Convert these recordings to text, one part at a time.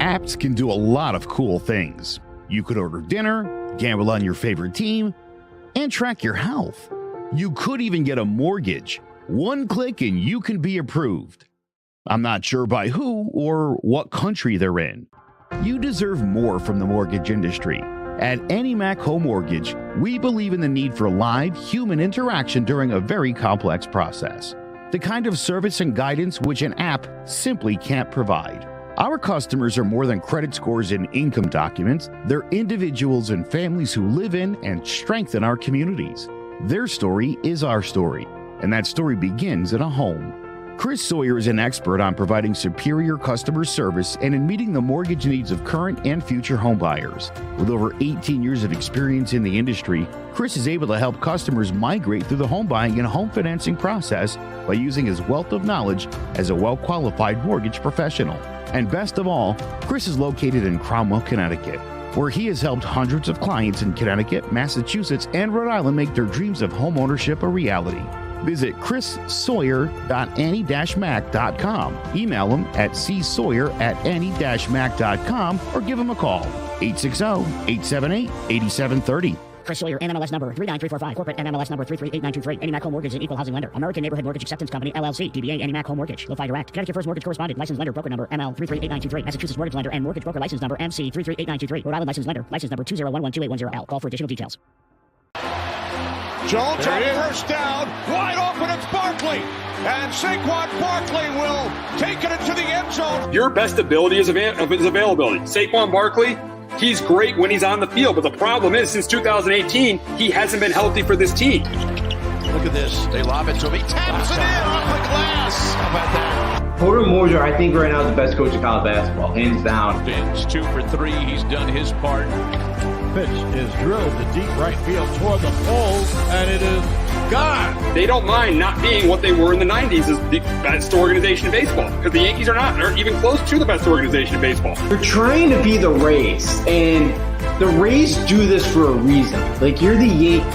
Apps can do a lot of cool things. You could order dinner, gamble on your favorite team, and track your health. You could even get a mortgage. One click and you can be approved. I'm not sure by who or what country they're in. You deserve more from the mortgage industry. At AnyMac Home Mortgage, we believe in the need for live human interaction during a very complex process. The kind of service and guidance which an app simply can't provide. Our customers are more than credit scores and income documents. They're individuals and families who live in and strengthen our communities. Their story is our story, and that story begins in a home. Chris Sawyer is an expert on providing superior customer service and in meeting the mortgage needs of current and future home buyers. With over 18 years of experience in the industry, Chris is able to help customers migrate through the home buying and home financing process by using his wealth of knowledge as a well-qualified mortgage professional. And best of all, Chris is located in Cromwell, Connecticut, where he has helped hundreds of clients in Connecticut, Massachusetts, and Rhode Island make their dreams of home ownership a reality. Visit chrissawyer.any-mac.com. Email him at csawyer@any-mac.com or give him a call, 860-878-8730. Chris Sawyer, NMLS number 39345, corporate NMLS number 338923, AnyMac Home Mortgage, an equal housing lender, American Neighborhood Mortgage Acceptance Company, LLC, DBA AnyMac Home Mortgage, LoFi Direct, Connecticut First Mortgage Correspondent, License Lender, Broker Number ML 338923, Massachusetts Mortgage Lender and Mortgage Broker License Number MC 338923, Rhode Island License Lender, License Number 201128110L. Call for additional details. Jones on first down, wide open, it's Barkley, and Saquon Barkley will take it into the end zone. Your best ability is his availability. Saquon Barkley, he's great when he's on the field, but the problem is since 2018, he hasn't been healthy for this team. Look at this. They lob it to him. He taps it in off the glass. How about that? Porter Moser, I think right now is the best coach in college basketball, hands down. Fins 2 for 3. He's done his part. Pitch is drilled to deep right field toward the poles, and it is gone. They don't mind not being what they were in the 90s as the best organization in baseball, because the Yankees aren't even close to the best organization in baseball. You're trying to be the Rays, and the Rays do this for a reason. Like, you're the Yankees.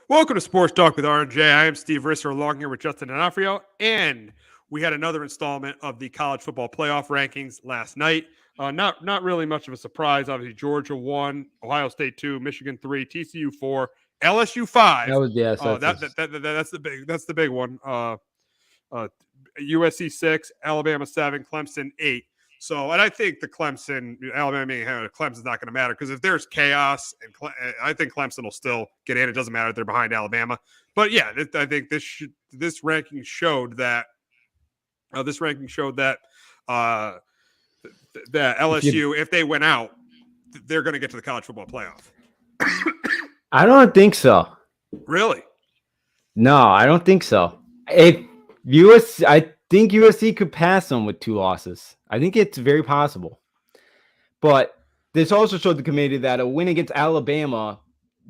Welcome to Sports Talk with R&J. I am Steve Risser, along here with Justin D'Onofrio, and we had another installment of the college football playoff rankings last night. Not really much of a surprise. Obviously, Georgia 1, Ohio State 2, Michigan 3, TCU 4, LSU 5. That was that's the big one. USC 6, Alabama 7, Clemson 8. So, and I think the Clemson's not going to matter because if there's chaos, and I think Clemson will still get in. It doesn't matter if they're behind Alabama. But yeah, I think this ranking showed that. That LSU, if they went out, they're going to get to the college football playoff. I don't think so. Really? No, I don't think so. I think USC could pass them with 2 losses. I think it's very possible. But this also showed the committee that a win against Alabama,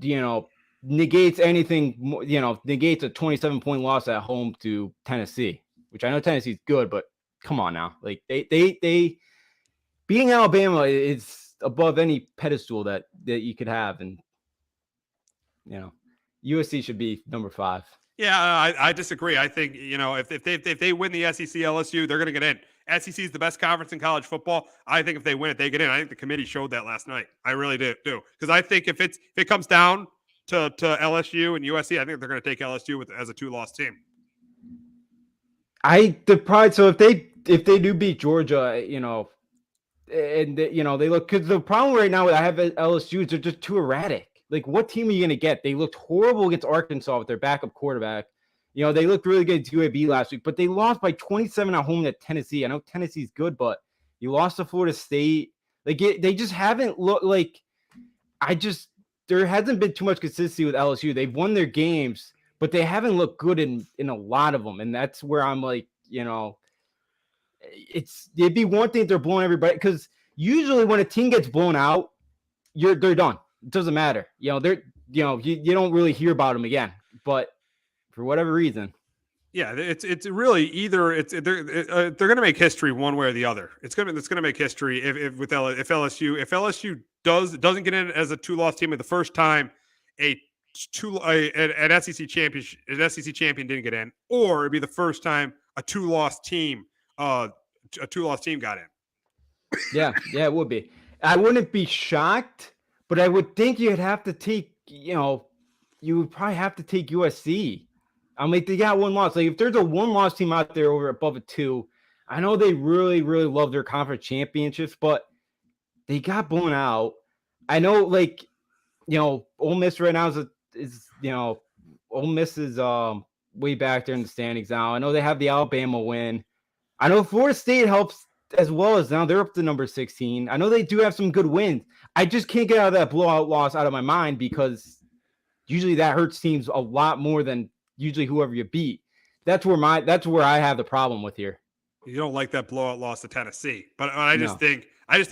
negates anything, negates a 27-point loss at home to Tennessee, which I know Tennessee's good, but come on now. Like they beating Alabama is above any pedestal that you could have. And, USC should be number 5. Yeah, I disagree. I think, if they win the SEC LSU, they're going to get in. SEC is the best conference in college football. I think if they win it, they get in. I think the committee showed that last night. I really do. Because I think if it comes down to LSU and USC, I think they're going to take LSU as a 2-loss team. So if they do beat Georgia, and they look, because the problem right now I have at LSU is they're just too erratic. Like, what team are you going to get? They looked horrible against Arkansas with their backup quarterback. They looked really good at UAB last week, but they lost by 27 at home to Tennessee. I know Tennessee's good, but you lost to Florida State. Like, they just haven't looked like there hasn't been too much consistency with LSU. They've won their games, but they haven't looked good in a lot of them. And that's where I'm like, it'd be one thing if they're blowing everybody, because usually when a team gets blown out, they're done. It doesn't matter. You don't really hear about them again. But for whatever reason, yeah, it's really either they're going to make history one way or the other. It's going to make history if LSU doesn't get in as a 2-loss team, the first time a an SEC champion didn't get in, or it'd be the first time a two-loss team got in. Yeah, it would be. I wouldn't be shocked, but I would think you'd have to take, you would probably have to take USC. I mean, they got one loss. Like, if there's a one-loss team out there over above a 2, I know they really, really love their conference championships, but they got blown out. I know, like, Ole Miss right now is Ole Miss is way back there in the standings now. I know they have the Alabama win. I know Florida State helps as well, as now they're up to number 16. I know they do have some good wins. I just can't get out of that blowout loss out of my mind, because usually that hurts teams a lot more than usually whoever you beat. That's where I have the problem with here. You don't like that blowout loss to Tennessee, but I just think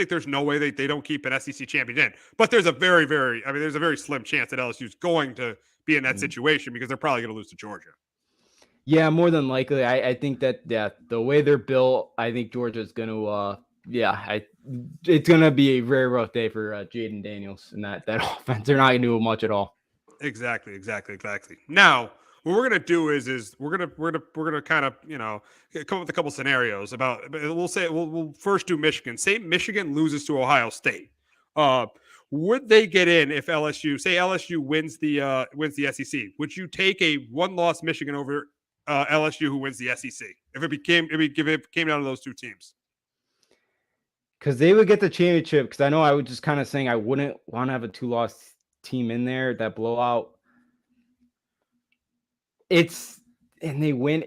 there's no way they don't keep an SEC champion in. But there's a very, there's a very slim chance that LSU is going to be in that situation, because they're probably going to lose to Georgia. Yeah, more than likely. I think that the way they're built, I think Georgia's going to it's going to be a very rough day for Jaden Daniels and that offense. They're not going to do much at all. Exactly. Now, what we're gonna do is we're gonna kind of come up with a couple scenarios about. We'll first do Michigan. Say Michigan loses to Ohio State. Would they get in if LSU wins the SEC? Would you take a one-loss Michigan over LSU who wins the SEC if it came down to those two teams? Because they would get the championship. Because I know I was just kind of saying I wouldn't want to have a 2-loss team in there, that blowout. And they win,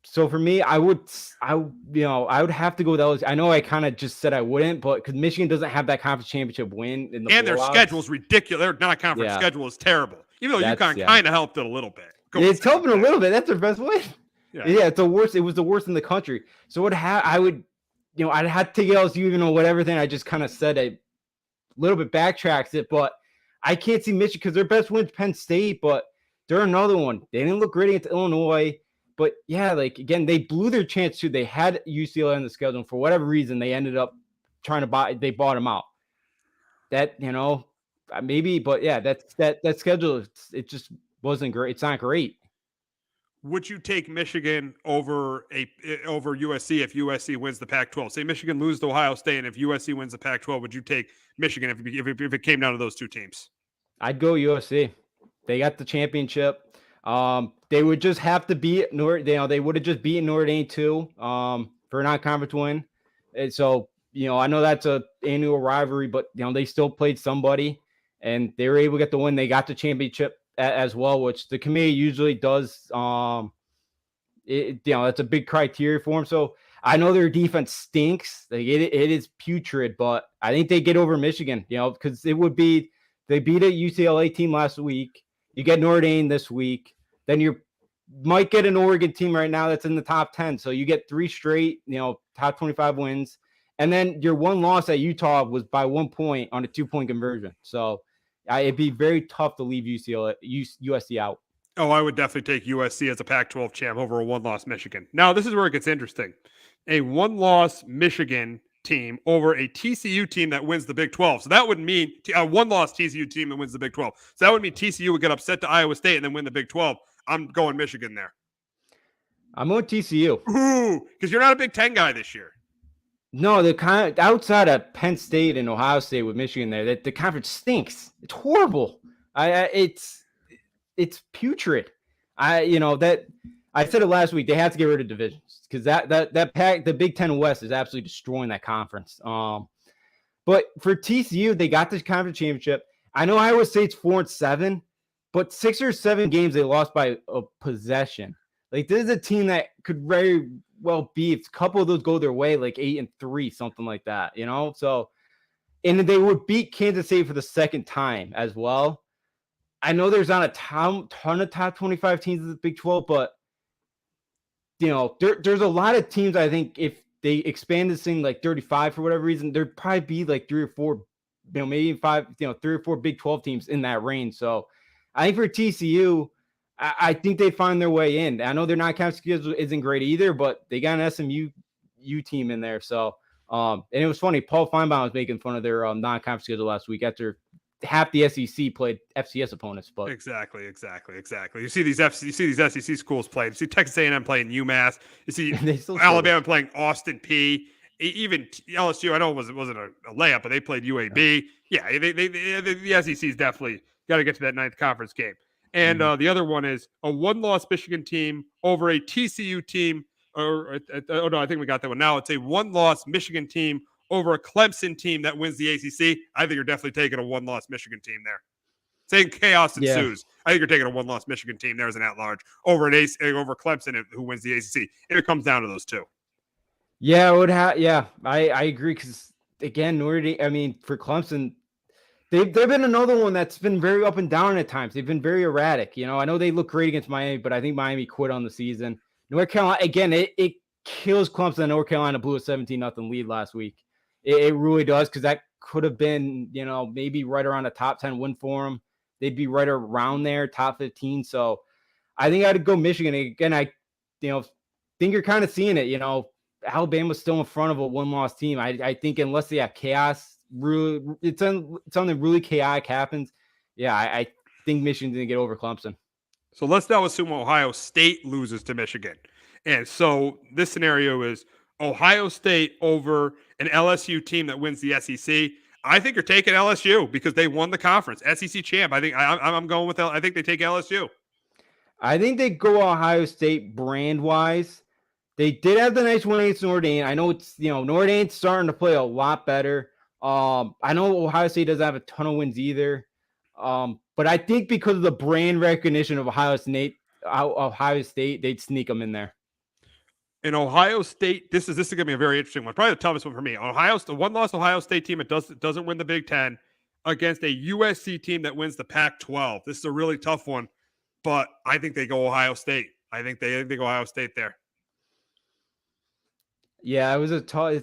so for me, I would have to go with those. I know I kind of just said I wouldn't, but because Michigan doesn't have that conference championship win in the and their schedule is ridiculous. Their non-conference schedule is terrible. Even though UConn kind of helped it a little bit. It's helping a little bit. That's their best win. Yeah, it's the worst. It was the worst in the country. So I'd have to take LSU, even though whatever thing I just kind of said, a little bit backtracks it, but I can't see Michigan because their best win's Penn State, but they're another one. They didn't look great against Illinois, but again, they blew their chance too. They had UCLA on the schedule, and for whatever reason, they ended up they bought them out. That, maybe, but that schedule, it just wasn't great. It's not great. Would you take Michigan over USC if USC wins the Pac-12? Say Michigan loses to Ohio State, and if USC wins the Pac-12, would you take Michigan if it came down to those two teams? I'd go USC. They got the championship. They would just have to beat they would have just beaten Notre Dame too for a non-conference win. And so I know that's a annual rivalry, but they still played somebody, and they were able to get the win. They got the championship as well, which the committee usually does. That's a big criteria for them. So I know their defense stinks. Like it is putrid, but I think they get over Michigan, because it would be, they beat a UCLA team last week. You get Notre Dame this week. Then you might get an Oregon team right now that's in the top 10. So you get 3 straight, top 25 wins. And then your one loss at Utah was by 1 point on a 2-point conversion. So it'd be very tough to leave USC out. Oh, I would definitely take USC as a Pac-12 champ over a one-loss Michigan. Now, this is where it gets interesting. A one-loss Michigan team over a TCU team that wins the Big 12. So that would mean a one-loss TCU team that wins the Big 12. So that would mean TCU would get upset to Iowa State and then win the Big 12. I'm going Michigan there. I'm going TCU. Ooh, because you're not a Big 10 guy this year. No, the kind of outside of Penn State and Ohio State with Michigan there, the conference stinks. It's horrible. It's putrid. I said it last week. They have to get rid of divisions because that pack, the Big 10 West, is absolutely destroying that conference. But for TCU, they got the conference championship. I know Iowa State's 4-7, but 6 or 7 games they lost by a possession. Like, this is a team that could very well be, if a couple of those go their way, like 8-3, something like that, So, and they would beat Kansas State for the second time as well. I know there's not a ton of top 25 teams in the Big 12, but there's a lot of teams. I think if they expand this thing like 35 for whatever reason, there'd probably be like 3 or 4, maybe 5, 3 or 4 Big 12 teams in that range. So I think for TCU, I think they find their way in. I know their non-conference schedule isn't great either, but they got an SMU team in there. So And it was funny. Paul Feinbaum was making fun of their non-conference schedule last week after half the SEC played FCS opponents. But exactly. You see these SEC schools playing. You see Texas A&M playing UMass. You see Alabama playing Austin P. Even LSU. I know it wasn't a layup, but they played UAB. Yeah, the SEC's definitely got to get to that ninth conference game. And the other one is a one-loss Michigan team over a TCU team. I think we got that one. Now it's a one-loss Michigan team over a Clemson team that wins the ACC. I think you're definitely taking a one-loss Michigan team there. Saying chaos ensues. Yeah. I think you're taking a one-loss Michigan team there as an at-large over Clemson who wins the ACC. If it comes down to those two. Yeah, it would have. Yeah, I agree because again, for Clemson, they've been another one that's been very up and down at times. They've been very erratic. I know they look great against Miami, but I think Miami quit on the season. North Carolina, again, it kills Clemson. North Carolina blew a 17-0 lead last week. It really does, because that could have been, maybe right around a top 10 win for them. They'd be right around there, top 15. So I think I'd go Michigan. Again, I think you're kind of seeing it. Alabama's still in front of a one-loss team. I think unless they have chaos, really, something really chaotic happens. Yeah, I think Michigan's going to get over Clemson. So let's now assume Ohio State loses to Michigan. And so this scenario is Ohio State over an LSU team that wins the SEC. I think you're taking LSU because they won the conference. SEC champ. I think I'm going with I think they take LSU. I think they go Ohio State brand-wise. They did have the nice win against Notre Dame. I know it's, Notre Dame's starting to play a lot better. I know Ohio State doesn't have a ton of wins either. But I think because of the brand recognition of Ohio State, they'd sneak them in there. In Ohio State, this is going to be a very interesting one. Probably the toughest one for me. The one-loss Ohio State team that doesn't win the Big Ten against a USC team that wins the Pac-12. This is a really tough one, but I think they go Ohio State. I think they go Ohio State there. Yeah, it was a tough.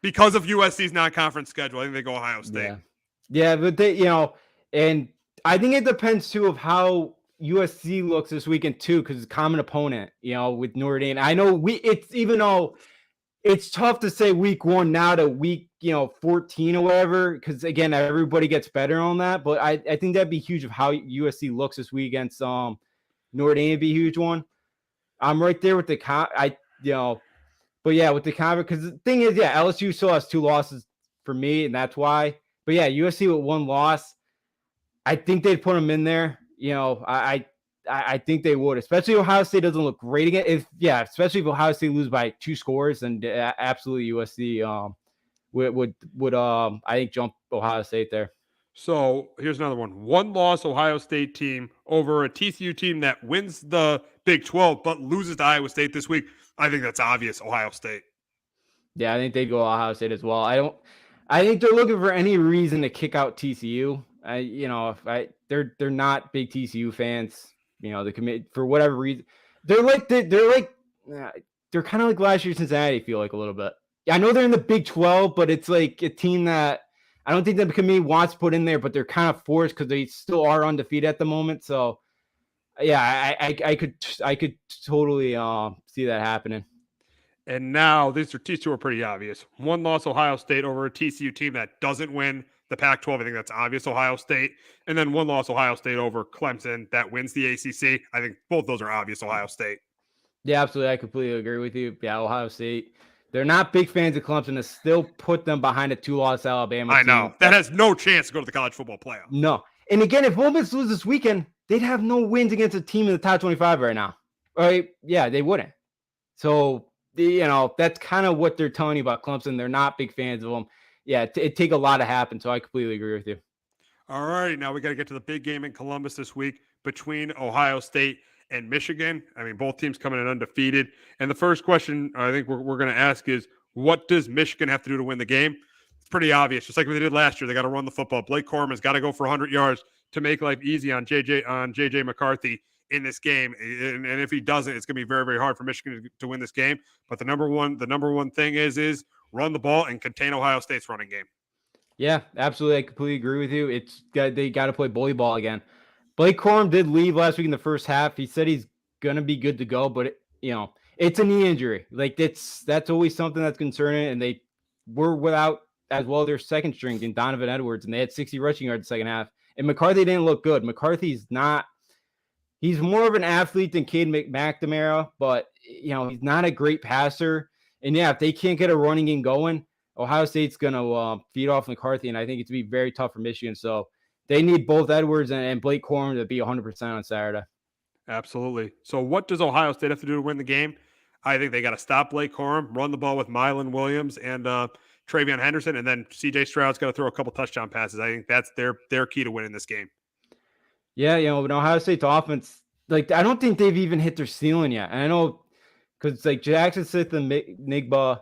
Because of USC's non-conference schedule, I think they go Ohio State. Yeah, but they, and I think it depends too of how USC looks this weekend too, because it's a common opponent, with Notre Dame. I know even though it's tough to say week 1 now to week 14 or whatever, because again everybody gets better on that. But I think that'd be huge of how USC looks this week against Notre Dame. Would be a huge one. I'm right there with the But yeah, with the conference, because the thing is, LSU still has 2 losses for me, and that's why. But yeah, USC with 1 loss, I think they'd put them in there. I think they would, especially if Ohio State doesn't look great again. Especially if Ohio State lose by 2 scores, then absolutely USC would I think jump Ohio State there. So here's another one: 1-loss Ohio State team over a TCU team that wins the Big 12 but loses to Iowa State this week. I think that's obvious. Ohio State. Yeah, I think they'd go Ohio State as well. I think they're looking for any reason to kick out TCU. They're not big TCU fans. They commit for whatever reason. They're kind of like last year Cincinnati. I feel like a little bit. I know they're in the Big 12, but it's like a team that I don't think the committee wants to put in there, but they're kind of forced because they still are undefeated at the moment. So. Yeah, I could totally see that happening. And now these two are pretty obvious. 1-loss Ohio State over a TCU team that doesn't win the Pac-12. I think that's obvious, Ohio State. And then 1-loss Ohio State over Clemson that wins the ACC. I think both those are obvious, Ohio State. Yeah, absolutely. I completely agree with you. Yeah, Ohio State. They're not big fans of Clemson to still put them behind a 2-loss Alabama team. I know. That has no chance to go to the college football playoff. No. And again, if Ole Miss loses this weekend, they'd have no wins against a team in the top 25 right now. Right? Yeah, they wouldn't. So, that's kind of what they're telling you about Clemson. They're not big fans of them. Yeah, it'd take a lot to happen, so I completely agree with you. All right, now we got to get to the big game in Columbus this week between Ohio State and Michigan. I mean, both teams coming in undefeated. And the first question I think we're going to ask is, what does Michigan have to do to win the game? It's pretty obvious. Just like they did last year, they got to run the football. Blake Corman's got to go for 100 yards to make life easy on JJ McCarthy in this game. And if he doesn't, it's going to be very, very hard for Michigan to win this game. But the number one thing is run the ball and contain Ohio State's running game. Yeah, absolutely. I completely agree with you. They got to play bully ball again. Blake Corum did leave last week in the first half. He said he's going to be good to go, but it's a knee injury. Like that's always something that's concerning. And they were without as well their second string in Donovan Edwards, and they had 60 rushing yards the second half. And McCarthy didn't look good. McCarthy's not. He's more of an athlete than Cade McNamara, but he's not a great passer. And yeah, if they can't get a running game going, Ohio State's going to feed off McCarthy, and I think it's going to be very tough for Michigan. So they need both Edwards and Blake Corum to be 100% on Saturday. Absolutely. So what does Ohio State have to do to win the game? I think they got to stop Blake Corum, run the ball with Mylan Williams and Travion Henderson, and then C.J. Stroud's got to throw a couple touchdown passes. I think that's their key to winning this game. Yeah, but Ohio State's offense, I don't think they've even hit their ceiling yet. And I know because Jackson Smith and Nigba,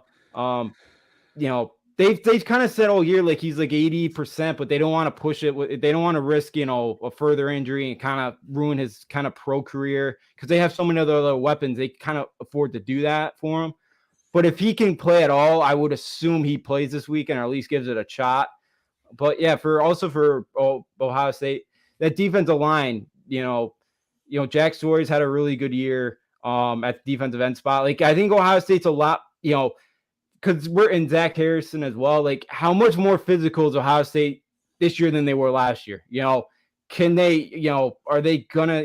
they've kind of said all year he's 80%, but they don't want to push it. They don't want to risk a further injury and kind of ruin his kind of pro career because they have so many other weapons. They kind of afford to do that for him. But if he can play at all, I would assume he plays this weekend or at least gives it a shot. But yeah, for Ohio State, that defensive line, Jack Story's had a really good year at the defensive end spot. I think Ohio State's a lot, because we're in Zach Harrison as well. How much more physical is Ohio State this year than they were last year? Can they, are they gonna,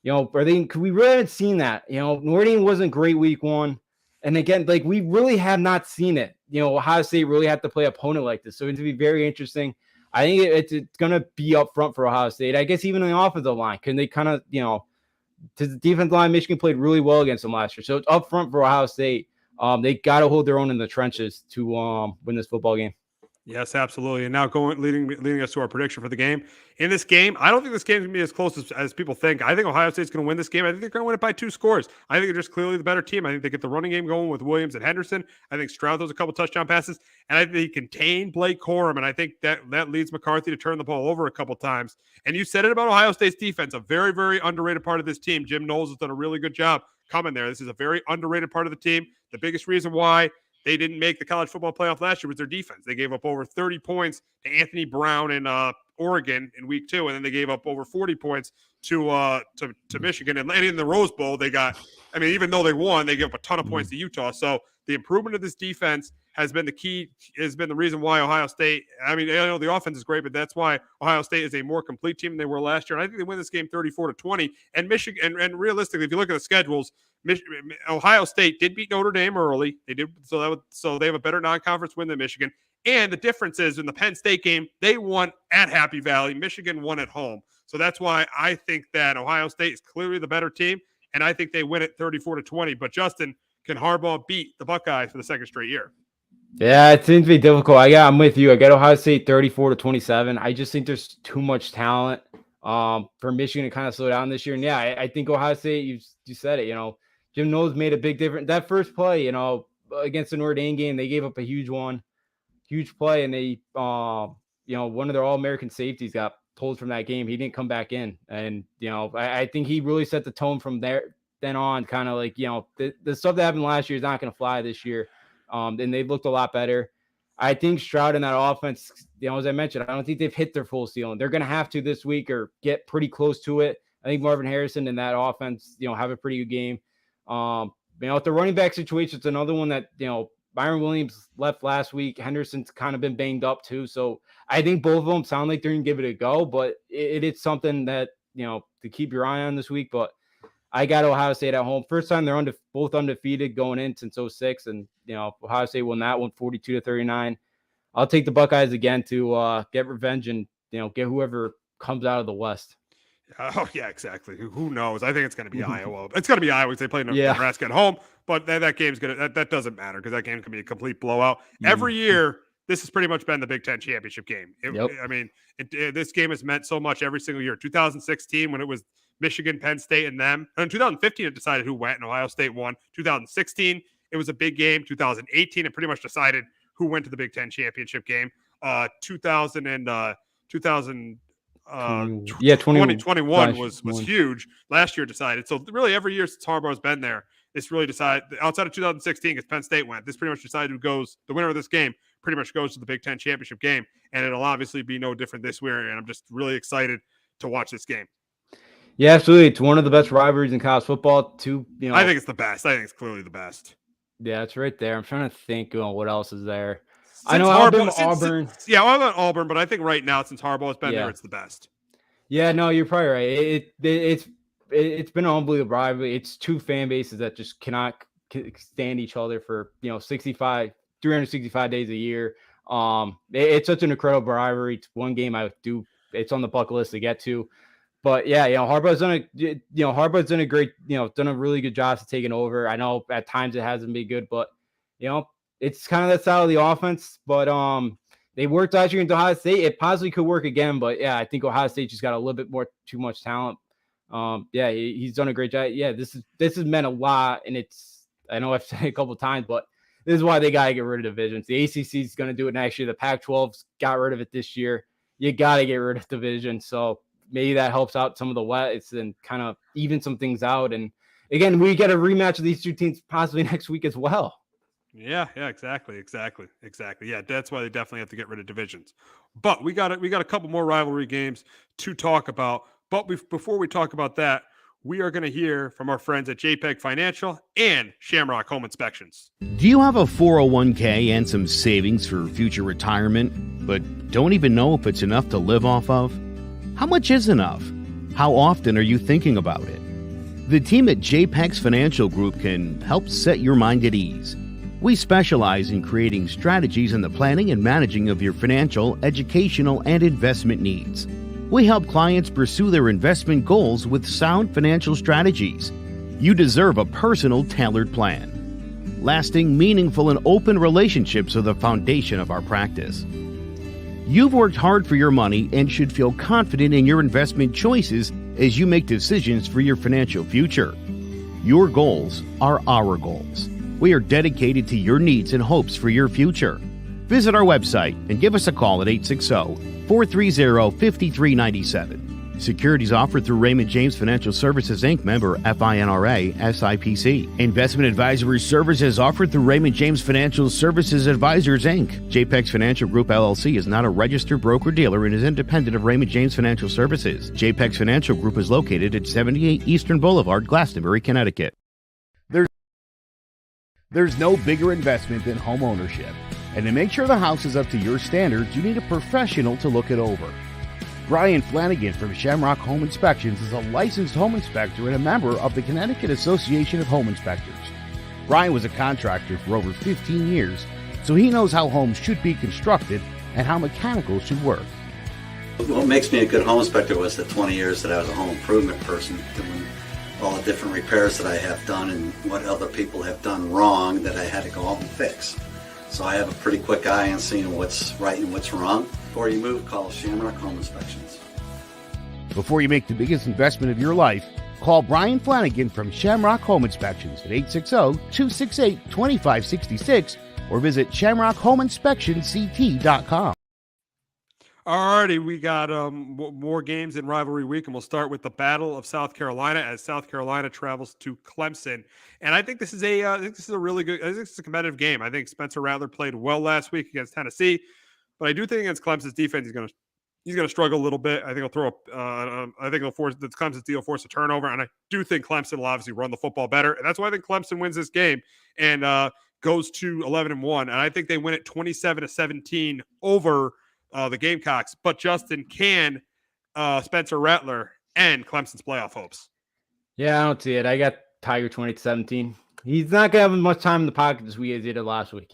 because we really haven't seen that. Notre Dame wasn't great week one. And again, we really have not seen it. Ohio State really had to play opponent like this. So it's going to be very interesting. I think it's going to be up front for Ohio State. I guess even in the offensive line, can they kind of, to the defensive line, Michigan played really well against them last year. So it's up front for Ohio State. They got to hold their own in the trenches to win this football game. Yes, absolutely. And now leading us to our prediction for the game. In this game, I don't think this game is going to be as close as people think. I think Ohio State's going to win this game. I think they're going to win it by 2 scores. I think they're just clearly the better team. I think they get the running game going with Williams and Henderson. I think Stroud throws a couple touchdown passes. And I think they contain Blake Corum. And I think that leads McCarthy to turn the ball over a couple times. And you said it about Ohio State's defense, a very, very underrated part of this team. Jim Knowles has done a really good job coming there. This is a very underrated part of the team. The biggest reason why they didn't make the college football playoff last year was their defense. They gave up over 30 points to Anthony Brown in Oregon in week 2, and then they gave up over 40 points to Michigan. And in the Rose Bowl, even though they won, they gave up a ton of points to Utah. So the improvement of this defense has been the reason why Ohio State, I know the offense is great, but that's why Ohio State is a more complete team than they were last year. And I think they win this game 34-20. And Michigan, and realistically, if you look at the schedules, Ohio State did beat Notre Dame early. They did, so they have a better non-conference win than Michigan. And the difference is in the Penn State game, they won at Happy Valley. Michigan won at home. So that's why I think that Ohio State is clearly the better team, and I think they win it 34-20. But Justin, can Harbaugh beat the Buckeyes for the second straight year? Yeah, it seems to be difficult. I'm with you. I got Ohio State 34-27. I just think there's too much talent for Michigan to kind of slow down this year. And yeah, I think Ohio State, you said it, Jim Knowles made a big difference. That first play, against the Notre Dame game, they gave up a huge play, and they, one of their All-American safeties got pulled from that game. He didn't come back in, and I think he really set the tone from then on. Kind of the stuff that happened last year is not going to fly this year, and they've looked a lot better. I think Stroud in that offense, as I mentioned, I don't think they've hit their full ceiling. They're going to have to this week or get pretty close to it. I think Marvin Harrison in that offense, have a pretty good game. At the running back situation, it's another one that, Byron Williams left last week. Henderson's kind of been banged up too. So I think both of them sound like they're going to give it a go, but it's something that, to keep your eye on this week. But I got Ohio State at home. First time they're both undefeated going in since 2006. And, Ohio State won that one 42-39. I'll take the Buckeyes again to get revenge and, get whoever comes out of the West. Oh, yeah, exactly. Who knows? I think it's going to be Iowa. It's going to be Iowa because they play Nebraska at home, but that game's going to that doesn't matter because that game can be a complete blowout. Every year, this has pretty much been the Big Ten championship game. This game has meant so much every single year. 2016, when it was Michigan, Penn State, and them. And in 2015, it decided who went, and Ohio State won. 2016, it was a big game. 2018, it pretty much decided who went to the Big Ten championship game. 2021 was huge. Last year decided. So really every year since Harbaugh's been there, this really decided outside of 2016 because Penn State went. This pretty much decided who goes. The winner of this game pretty much goes to the Big Ten championship game, and it'll obviously be no different this year. And I'm just really excited to watch this game. Yeah, absolutely. It's one of the best rivalries in college football. I think it's the best. I think it's clearly the best. Yeah, it's right there. I'm trying to think what else is there. I Since know Harbaugh, Auburn. Yeah, well, about Auburn, but I think right now, since Harbaugh's been there, Yeah. it's the best. Yeah, no, you're probably right. It's been an unbelievable rivalry. It's two fan bases that just cannot stand each other for 365 days a year. It's such an incredible rivalry. It's one game it's on the bucket list to get to. But yeah, Harbaugh's done a great, done a really good job of taking over. I know at times it hasn't been good, but it's kind of that style of the offense. But they worked last year into Ohio State. It possibly could work again, but yeah, I think Ohio State just got a little bit too much talent. Yeah, he's done a great job. Yeah, this has meant a lot, and I know I've said it a couple of times, but this is why they got to get rid of divisions. The ACC is going to do it next year. The Pac-12's got rid of it this year. You got to get rid of division. So maybe that helps out some of the West and kind of even some things out. And again, we get a rematch of these two teams possibly next week as well. Yeah, exactly. Yeah, that's why they definitely have to get rid of divisions. But we got a couple more rivalry games to talk about. But before we talk about that, we are going to hear from our friends at JPEG Financial and Shamrock Home Inspections. Do you have a 401k and some savings for future retirement, but don't even know if it's enough to live off of? How much is enough? How often are you thinking about it? The team at JPEX Financial Group can help set your mind at ease. We specialize in creating strategies in the planning and managing of your financial, educational, and investment needs. We help clients pursue their investment goals with sound financial strategies. You deserve a personal, tailored plan. Lasting, meaningful, and open relationships are the foundation of our practice. You've worked hard for your money and should feel confident in your investment choices as you make decisions for your financial future. Your goals are our goals. We are dedicated to your needs and hopes for your future. Visit our website and give us a call at 860-430-5397. Securities offered through Raymond James Financial Services, Inc., member FINRA, SIPC. Investment advisory services offered through Raymond James Financial Services Advisors, Inc. JPEX Financial Group, LLC is not a registered broker-dealer and is independent of Raymond James Financial Services. JPEX Financial Group is located at 78 Eastern Boulevard, Glastonbury, Connecticut. There's no bigger investment than home ownership. And to make sure the house is up to your standards, you need a professional to look it over. Brian Flanagan from Shamrock Home Inspections is a licensed home inspector and a member of the Connecticut Association of Home Inspectors. Brian was a contractor for over 15 years, so he knows how homes should be constructed and how mechanicals should work. What makes me a good home inspector was the 20 years that I was a home improvement person, doing all the different repairs that I have done and what other people have done wrong that I had to go out and fix. So I have a pretty quick eye on seeing what's right and what's wrong. Before you move, call Shamrock Home Inspections. Before you make the biggest investment of your life, call Brian Flanagan from Shamrock Home Inspections at 860-268-2566 or visit shamrockhomeinspectionct.com. Alrighty, we got more games in rivalry week, and we'll start with the Battle of South Carolina as South Carolina travels to Clemson. And I think this is a really good. I think this is a competitive game. I think Spencer Rattler played well last week against Tennessee, but I do think against Clemson's defense, he's gonna struggle a little bit. I think he'll throw up. I think he'll force the Clemson's deal force a turnover, and I do think Clemson will obviously run the football better, and that's why I think Clemson wins this game and goes to 11-1. And I think they win it 27-17 over the Gamecocks. But Justin, can Spencer Rattler end Clemson's playoff hopes? Yeah, I don't see it. I got Tiger 20-17. He's not gonna have much time in the pocket this week as he did last week.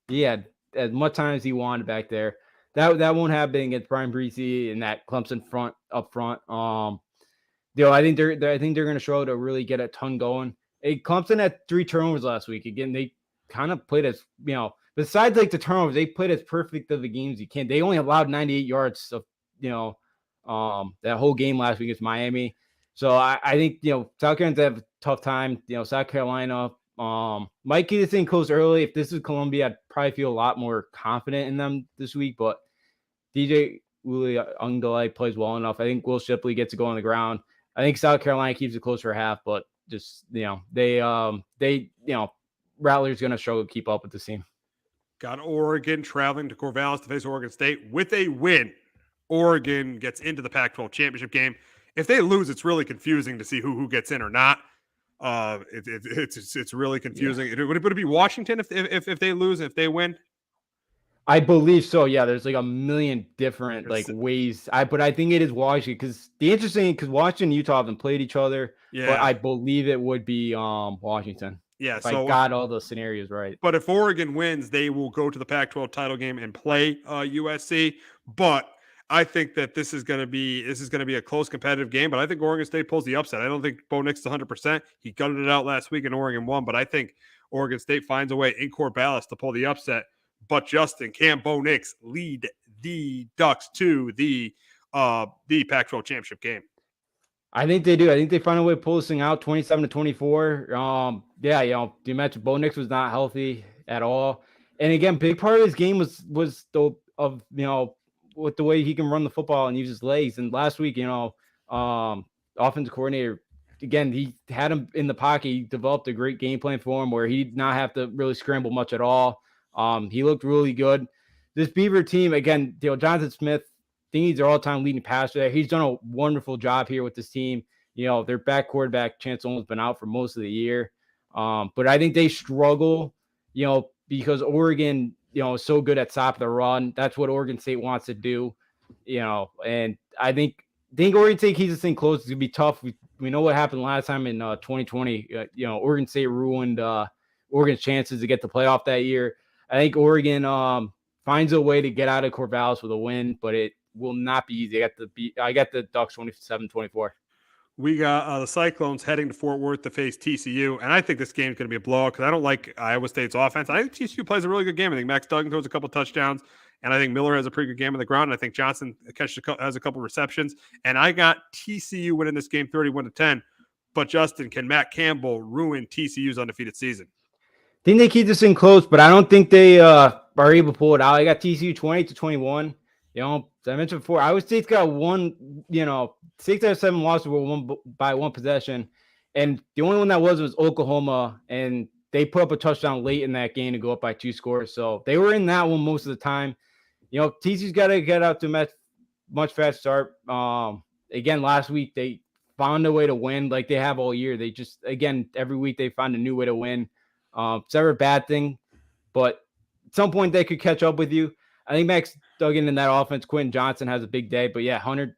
He had as much time as he wanted back there. That won't happen against Brian Breesy and that Clemson front up front. I think they're going to struggle to really get a ton going. Clemson had 3 turnovers last week. Again, they kind of played as besides like the turnovers, they played as perfect of the games you can. They only allowed 98 yards of that whole game last week against Miami. So I think South Carolina have a tough time. South Carolina might get this thing close early. If this is Columbia, I'd probably feel a lot more confident in them this week. But DJ Uiagalelei plays well enough. I think Will Shipley gets to go on the ground. I think South Carolina keeps it close for a half, but just Rattler's going to struggle to keep up with the team. Got Oregon traveling to Corvallis to face Oregon State. With a win, Oregon gets into the Pac-12 championship game. If they lose, it's really confusing to see who gets in or not. It's really confusing. Yeah. Would it be Washington if they lose, if they win? I believe so. Yeah, there's like a million different ways. But I think it is Washington because Washington and Utah haven't played each other. Yeah. But I believe it would be Washington. Yeah, if I got all the scenarios right. But if Oregon wins, they will go to the Pac-12 title game and play USC. But I think that this is going to be a close competitive game. But I think Oregon State pulls the upset. I don't think Bo Nix is 100%. He gutted it out last week and Oregon won. But I think Oregon State finds a way in Corvallis to pull the upset. But Justin, can Bo Nix lead the Ducks to the Pac-12 championship game? I think they do. I think they find a way to pull this thing out 27-24. Yeah, you mentioned Bo Nix was not healthy at all. And again, big part of his game was with the way he can run the football and use his legs. And last week, offensive coordinator, again, he had him in the pocket. He developed a great game plan for him where he did not have to really scramble much at all. He looked really good. This Beaver team, again, Jonathan Smith, I think he's their all-time leading passer there. He's done a wonderful job here with this team. Their back quarterback, Chance Olm's been out for most of the year. But I think they struggle, because Oregon, is so good at stopping the run. That's what Oregon State wants to do, and I think Oregon State keeps this thing close. It's going to be tough. We know what happened last time in 2020. Oregon State ruined Oregon's chances to get the playoff that year. I think Oregon finds a way to get out of Corvallis with a win, but it will not be easy. I got the Ducks 27-24. We got the Cyclones heading to Fort Worth to face TCU, and I think this game is going to be a blowout because I don't like Iowa State's offense. I think TCU plays a really good game. I think Max Duggan throws a couple touchdowns, and I think Miller has a pretty good game on the ground, and I think Johnson has a couple receptions. And I got TCU winning this game 31-10. But Justin, can Matt Campbell ruin TCU's undefeated season? I think they keep this thing close, but I don't think they are able to pull it out. I got TCU 20-21. As I mentioned before, Iowa State's got 6 out of 7 losses were won by one possession. And the only one that was Oklahoma, and they put up a touchdown late in that game to go up by 2 scores. So they were in that one most of the time. TCU's got to get out to a much faster start. Again, last week they found a way to win like they have all year. They just, again, every week they find a new way to win. It's never a bad thing, but at some point they could catch up with you. I think Max Duggan in that offense, Quentin Johnson has a big day, but yeah, Hunter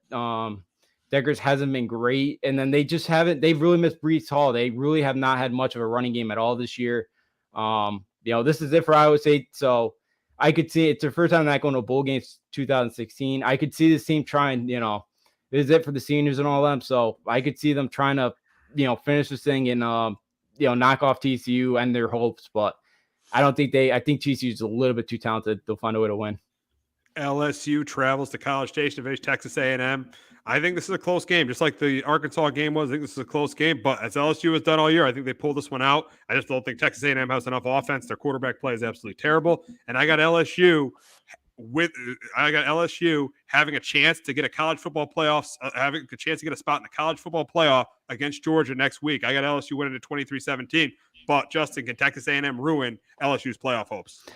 Deckers hasn't been great. And then they've really missed Breece Hall. They really have not had much of a running game at all this year. This is it for Iowa State. So I could see it's their first time not going to a bowl game since 2016. I could see this team trying, this is it for the seniors and all them. So I could see them trying to, finish this thing and, knock off TCU and their hopes, but I think TCU is a little bit too talented. They'll find a way to win. LSU travels to College Station to face Texas A&M. I think this is a close game, just like the Arkansas game was. I think this is a close game, but as LSU has done all year, I think they pulled this one out. I just don't think Texas A&M has enough offense. Their quarterback play is absolutely terrible, and I got LSU having a chance to get a college football playoffs, having a chance to get a spot in the college football playoff against Georgia next week. I got LSU winning at 23-17. But Justin, can Texas A&M ruin LSU's playoff hopes?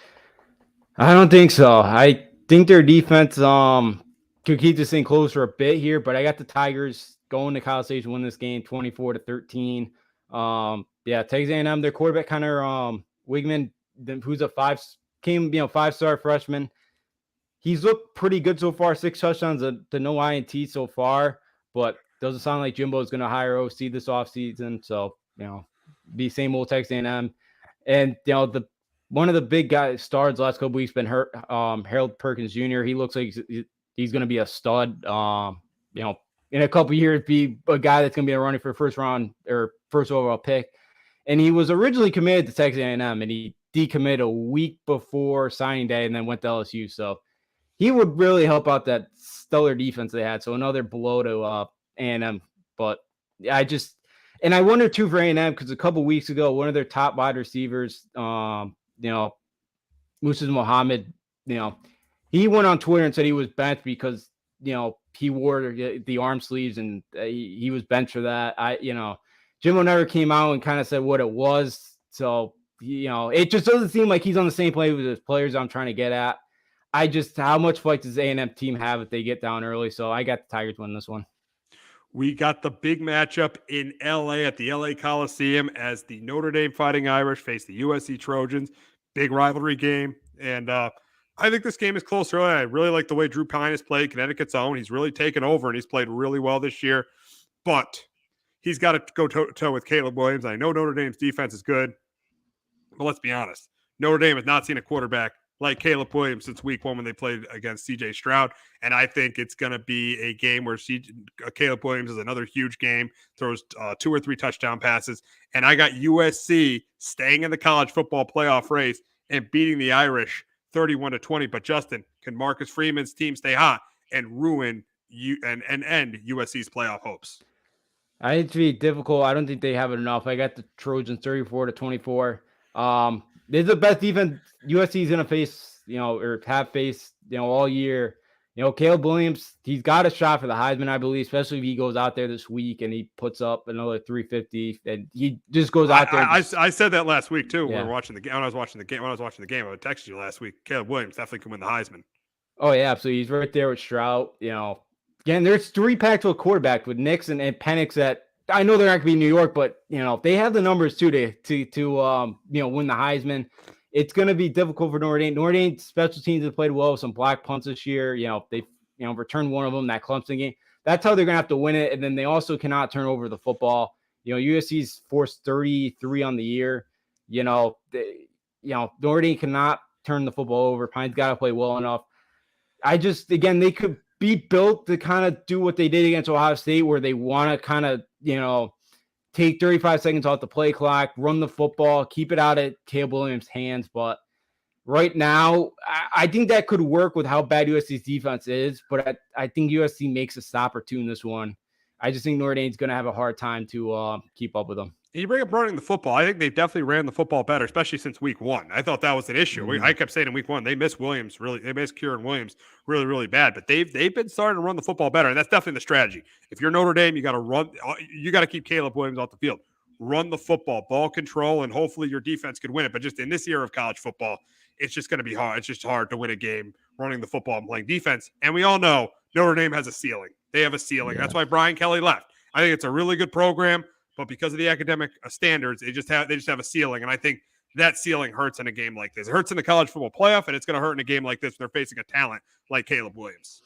I don't think so. I think their defense could keep this thing close for a bit here, but I got the Tigers going to College Station, win this game 24-13. Texas A&M, their quarterback Connor Wigman, who's a 5-star freshman. He's looked pretty good so far. 6 touchdowns to no INT so far, but doesn't sound like Jimbo is going to hire OC this offseason. So be same old Texas A&M, and one of the big guys stars the last couple weeks been hurt. Harold Perkins Jr. He looks like he's going to be a stud. In a couple years, be a guy that's going to be running for first round or first overall pick. And he was originally committed to Texas A&M, and he decommitted a week before signing day, and then went to LSU. So he would really help out that stellar defense they had. So another blow to A&M, but I wonder too for A&M because a couple weeks ago, one of their top wide receivers, Musa Muhammad, he went on Twitter and said he was benched because he wore the arm sleeves and he was benched for that. Jimbo never came out and kind of said what it was. So it just doesn't seem like he's on the same plane with his players I'm trying to get at. How much fight does A&M team have if they get down early? So I got the Tigers win this one. We got the big matchup in LA at the LA Coliseum as the Notre Dame Fighting Irish face the USC Trojans. Big rivalry game. And I think this game is closer. I really like the way Drew Pine has played Connecticut's own. He's really taken over and he's played really well this year. But he's got to go toe-to-toe with Caleb Williams. I know Notre Dame's defense is good. But let's be honest. Notre Dame has not seen a quarterback like Caleb Williams since week 1 when they played against C.J. Stroud. And I think it's going to be a game where Caleb Williams is another huge game, throws 2 or 3 touchdown passes. And I got USC staying in the college football playoff race and beating the Irish 31-20. But Justin, can Marcus Freeman's team stay hot and ruin and end USC's playoff hopes? I think it's be difficult. I don't think they have it enough. I got the Trojans 34-24. This is the best defense USC is going to face, or have faced, all year. Caleb Williams, he's got a shot for the Heisman, I believe, especially if he goes out there this week and he puts up another 350 and he just goes out there. I said that last week too. When we were watching the game. When I was watching the game, I would text you last week. Caleb Williams definitely can win the Heisman. Oh yeah, absolutely. He's right there with Stroud. Again, there's 3 Pac-12 quarterbacks with Nix and Penix that I know they're not going to be in New York, but they have the numbers too to win the Heisman. It's going to be difficult for Notre Dame. Notre Dame special teams have played well with some black punts this year. They returned one of them, that Clemson game. That's how they're going to have to win it. And then they also cannot turn over the football. USC's forced 33 on the year. Notre Dame cannot turn the football over. Pine's got to play well enough. They could be built to kind of do what they did against Ohio State, where they want to kind of, take 35 seconds off the play clock, run the football, keep it out of Caleb Williams' hands. But right now, I think that could work with how bad USC's defense is. But I think USC makes a stop or 2 in this one. I just think Notre Dame's going to have a hard time to keep up with them. You bring up running the football. I think they definitely ran the football better, especially since week 1. I thought that was an issue. Mm-hmm. I kept saying in week 1, they missed Williams really. They missed Kieran Williams really, really bad. But they've been starting to run the football better, and that's definitely the strategy. If you're Notre Dame, you got to run. You got to keep Caleb Williams off the field. Run the football, ball control, and hopefully your defense could win it. But just in this era of college football, it's just going to be hard. It's just hard to win a game running the football and playing defense. And we all know Notre Dame has a ceiling. They have a ceiling. Yeah. That's why Brian Kelly left. I think it's a really good program. But because of the academic standards, they just have a ceiling, and I think that ceiling hurts in a game like this. It hurts in the college football playoff, and it's going to hurt in a game like this when they're facing a talent like Caleb Williams.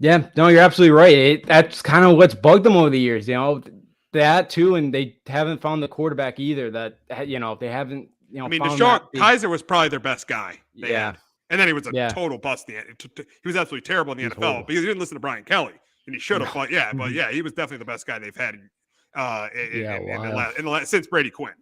Yeah, no, you're absolutely right. That's kind of what's bugged them over the years, that too, and they haven't found the quarterback either. That they haven't. I mean, Kaiser was probably their best guy. Had. And then he was a total bust. He was absolutely terrible in the NFL horrible. Because he didn't listen to Brian Kelly, and he should have. But he was definitely the best guy they've had. Since Brady Quinn.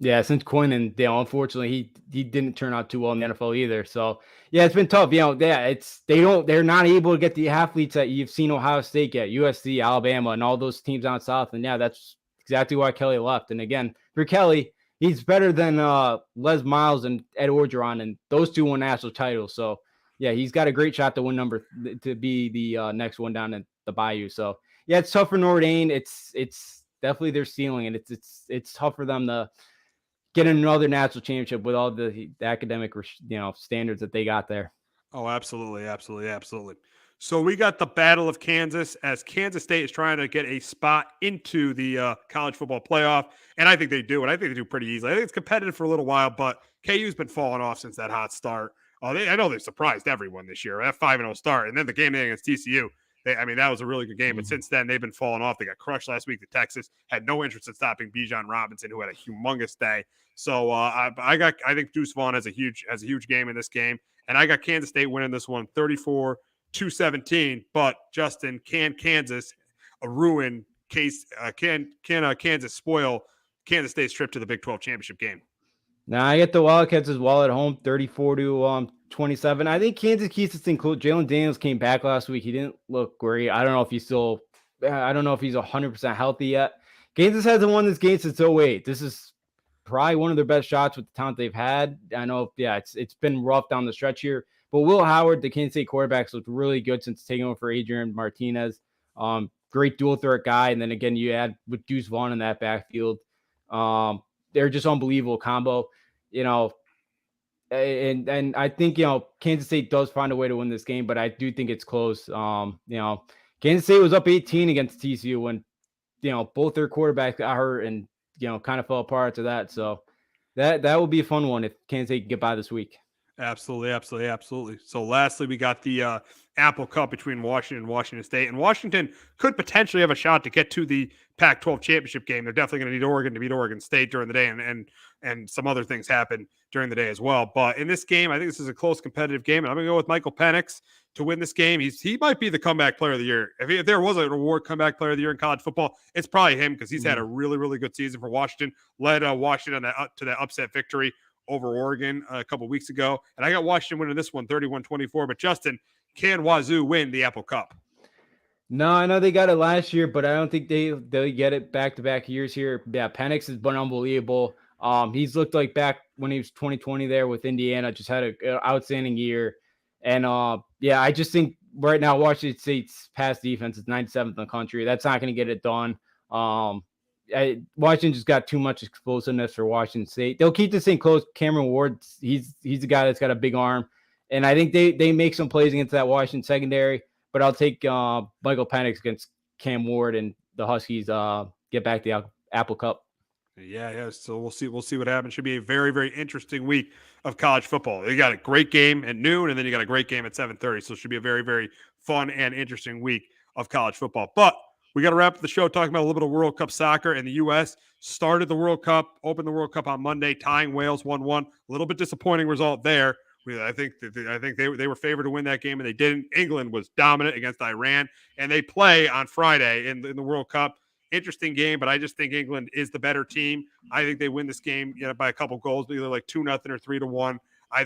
Yeah, since Quinn, and unfortunately he didn't turn out too well in the NFL either. So yeah, it's been tough. They're not able to get the athletes that you've seen Ohio State get, USC, Alabama, and all those teams down south. And that's exactly why Kelly left. And again, for Kelly, he's better than Les Miles and Ed Orgeron, and those 2 won national titles. So yeah, he's got a great shot to win to be the next one down in the Bayou. So yeah, it's tough for Notre Dame. It's definitely their ceiling, and it's tough for them to get another national championship with all the academic standards that they got there. Oh, absolutely. So we got the Battle of Kansas as Kansas State is trying to get a spot into the college football playoff, and I think they do, and I think they do pretty easily. I think it's competitive for a little while, but KU's been falling off since that hot start. I know they surprised everyone this year. That 5-0 start, and then the game against TCU. That was a really good game, but since then they've been falling off. They got crushed last week. The Texas had no interest in stopping Bijan Robinson, who had a humongous day. So I think Deuce Vaughn has a huge game in this game, and I got Kansas State winning this one 34-17. But Justin, can Kansas ruin case? Can Kansas spoil Kansas State's trip to the Big 12 championship game? Now I get the Wildcats as well at home, 34-27. I think Kansas keeps this thing close. Jalen Daniels came back last week. He didn't look great. I don't know if he's 100% healthy yet. Kansas hasn't won this game since 2008. This is probably one of their best shots with the talent they've had. I know, it's been rough down the stretch here. But Will Howard, the Kansas State quarterback, looked really good since taking over for Adrian Martinez. Great dual threat guy. And then again, you add with Deuce Vaughn in that backfield. They're just unbelievable combo. And I think, Kansas State does find a way to win this game, but I do think it's close. Kansas State was up 18 against TCU when both their quarterbacks got hurt and, kind of fell apart after that. So that will be a fun one if Kansas State can get by this week. Absolutely. So lastly, we got the Apple Cup between Washington and Washington State. And Washington could potentially have a shot to get to the Pac-12 championship game. They're definitely going to need Oregon to beat Oregon State during the day, and some other things happen during the day as well. But in this game, I think this is a close competitive game, and I'm going to go with Michael Penix to win this game. He might be the comeback player of the year. If there was an award comeback player of the year in college football, it's probably him because he's had a really, really good season for Washington, led Washington to that upset victory over Oregon a couple weeks ago. And I got Washington winning this one 31-24. But Justin, can Wazoo win the Apple Cup? No, I know they got it last year, but I don't think they'll get it back-to-back years here. Yeah, Penix has been unbelievable. He's looked like back when he was 2020 there with Indiana, just had an outstanding year. And I just think right now Washington State's pass defense is 97th in the country. That's not going to get it done. Washington just got too much explosiveness for Washington State. They'll keep this thing close. Cameron Ward, he's the guy that's got a big arm, and I think they make some plays against that Washington secondary. But I'll take Michael Penix against Cam Ward, and the Huskies get back the Apple Cup. Yeah. So we'll see what happens. Should be a very, very interesting week of college football. You got a great game at noon, and then you got a great game at 7:30. So it should be a very, very fun and interesting week of college football. But we got to wrap up the show talking about a little bit of World Cup soccer. And the U.S. started the World Cup, opened the World Cup on Monday, tying Wales 1-1. A little bit disappointing result there. I think they were favored to win that game, and they didn't. England was dominant against Iran, and they play on Friday in the World Cup. Interesting game, but I just think England is the better team. I think they win this game by a couple goals, either like 2-0 or 3-1. I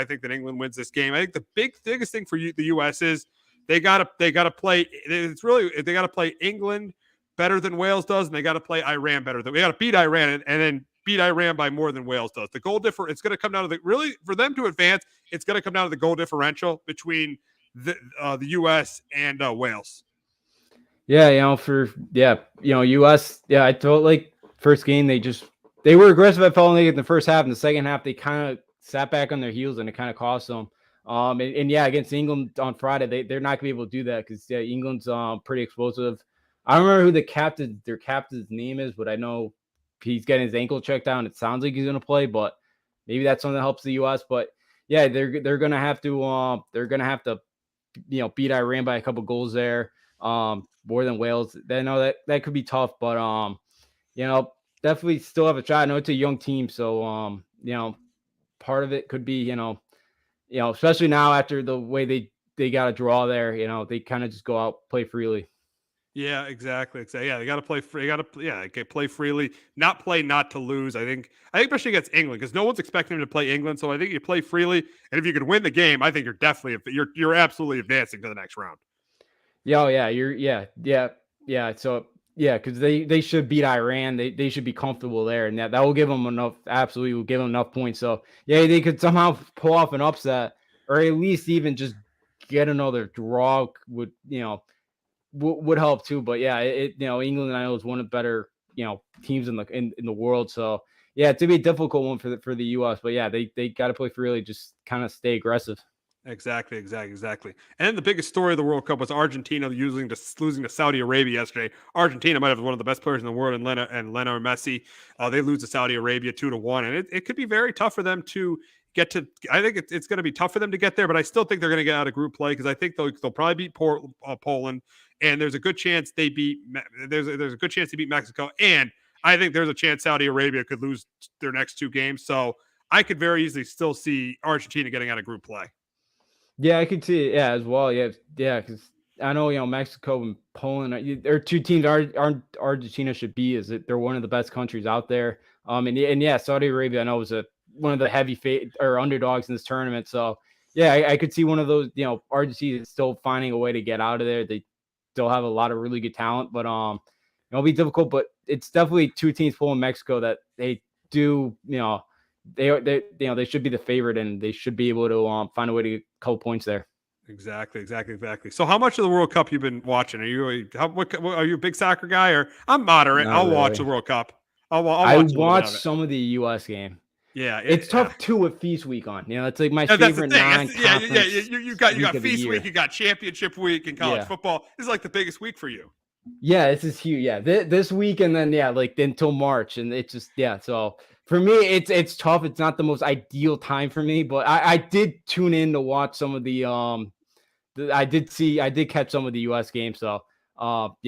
think that England wins this game. I think the biggest thing for the U.S. is they gotta play. It's really they gotta play England better than Wales does, and they gotta play Iran better than. We gotta beat Iran and then beat Iran by more than Wales does. The goal difference. It's going to come down to for them to advance. It's going to come down to the goal differential between the U.S. and Wales. Yeah, U.S. Yeah, I thought like first game they were aggressive at falling in the first half. In the second half, they kind of sat back on their heels, and it kind of cost them. Against England on Friday, they're not gonna be able to do that because England's pretty explosive. I don't remember who their captain's name is, but I know he's getting his ankle checked out. It sounds like he's gonna play, but maybe that's something that helps the U.S. But yeah, they're gonna have to beat Iran by a couple goals there, more than Wales. They know that could be tough, but definitely still have a shot. I know it's a young team, so part of it could be especially now after the way they got a draw there, they kind of just go out, play freely. Yeah, exactly. Yeah, they got to play free. Play freely, not play not to lose. I think especially against England, because no one's expecting them to play England. So I think you play freely, and if you could win the game, I think you're absolutely advancing to the next round. So because they should beat Iran. They should be comfortable there, and that will give them enough. Absolutely, will give them enough points. So yeah, they could somehow pull off an upset, or at least even just get another draw. Would help too. But yeah, England I know is one of the better teams in the world. So yeah, it's gonna be a difficult one for the U.S. But yeah, they got to play freely, just kind of stay aggressive. Exactly. And then the biggest story of the World Cup was Argentina losing to Saudi Arabia yesterday. Argentina might have one of the best players in the world, and Lionel Messi. They lose to Saudi Arabia 2-1, and it could be very tough for them to get to. I think it's going to be tough for them to get there, but I still think they're going to get out of group play because I think they'll probably beat Poland, and there's a good chance they beat. There's a good chance they beat Mexico, and I think there's a chance Saudi Arabia could lose their next two games. So I could very easily still see Argentina getting out of group play. Yeah, I could see it. Yeah, as well. Yeah, because I know Mexico and Poland are two teams. Argentina should be is that they're one of the best countries out there. Saudi Arabia I know was one of the heavy underdogs in this tournament. So yeah, I could see one of those. Argentina is still finding a way to get out of there. They still have a lot of really good talent, but it'll be difficult. But it's definitely two teams, Poland and Mexico, that they do. They should be the favorite, and they should be able to find a way to get a couple points there. Exactly. So how much of the World Cup you've been watching? Are you a big soccer guy, or I'm moderate? I'll watch the World Cup. I'll watch some of the U.S. game. Yeah, it's tough too with Feast Week on. It's like my favorite non-conference. You got Feast Week, you got Championship Week in college football. This is like the biggest week for you. Yeah, this is huge. Yeah, this week and then like until March, and it's just So for me, it's tough. It's not the most ideal time for me, but I did tune in to watch some of the I did catch some of the U.S. games. So I'll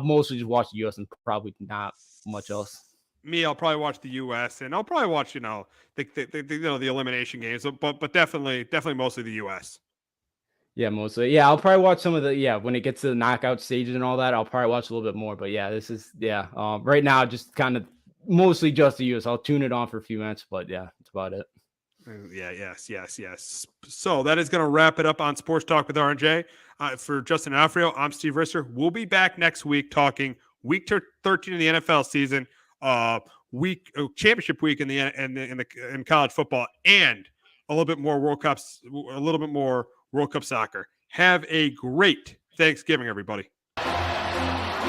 mostly just watch the U.S. and probably not much else. Me, I'll probably watch the U.S. and I'll probably watch the elimination games, but definitely mostly the U.S. Yeah, mostly. Yeah, I'll probably watch some of the when it gets to the knockout stages and all that. I'll probably watch a little bit more. But this is right now just kind of mostly just the US. I'll tune it on for a few minutes, but that's about it. Yes. So that is going to wrap it up on Sports Talk with R&J. For Justin Alfrio, I'm Steve Risser. We'll be back next week talking week 13 of the NFL season, championship week in college football, and a little bit more World Cup soccer. Have a great Thanksgiving, everybody.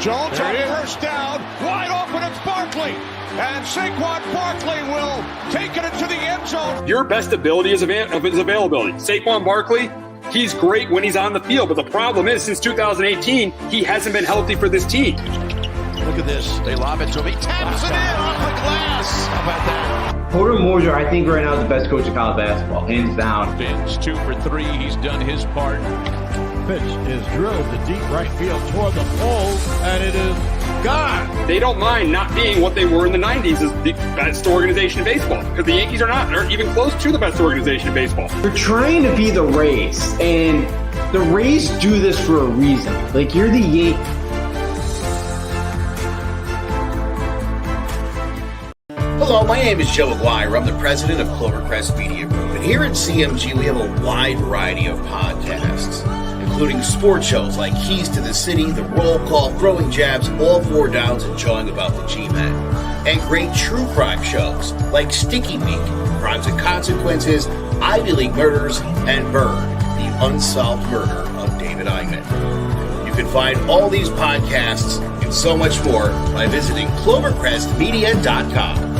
Jones on first down, wide open, it's Barkley. And Saquon Barkley will take it into the end zone. Your best ability is his availability. Saquon Barkley, he's great when he's on the field, but the problem is since 2018, he hasn't been healthy for this team. Look at this. They lob it to him. He taps it in off the glass. How about that? Porter Moser, I think right now is the best coach of college basketball, hands down. Fins 2 for 3. He's done his part. Pitch is drilled to deep right field toward the poles, and it is gone. They don't mind not being what they were in the 90s as the best organization in baseball, because the Yankees aren't even close to the best organization in baseball. You're trying to be the Rays, and the Rays do this for a reason. Like, you're the Yankees. Hello, my name is Joe Aguirre. I'm the president of Clovercrest Media Group, and here at CMG we have a wide variety of podcasts, including sports shows like Keys to the City, The Roll Call, Throwing Jabs, All Four Downs, and Jawing About the G-Men, and great true crime shows like Sticky Week, Crimes and Consequences, Ivy League Murders, and Bird, the unsolved murder of David Eichmann. You can find all these podcasts and so much more by visiting clovercrestmedia.com.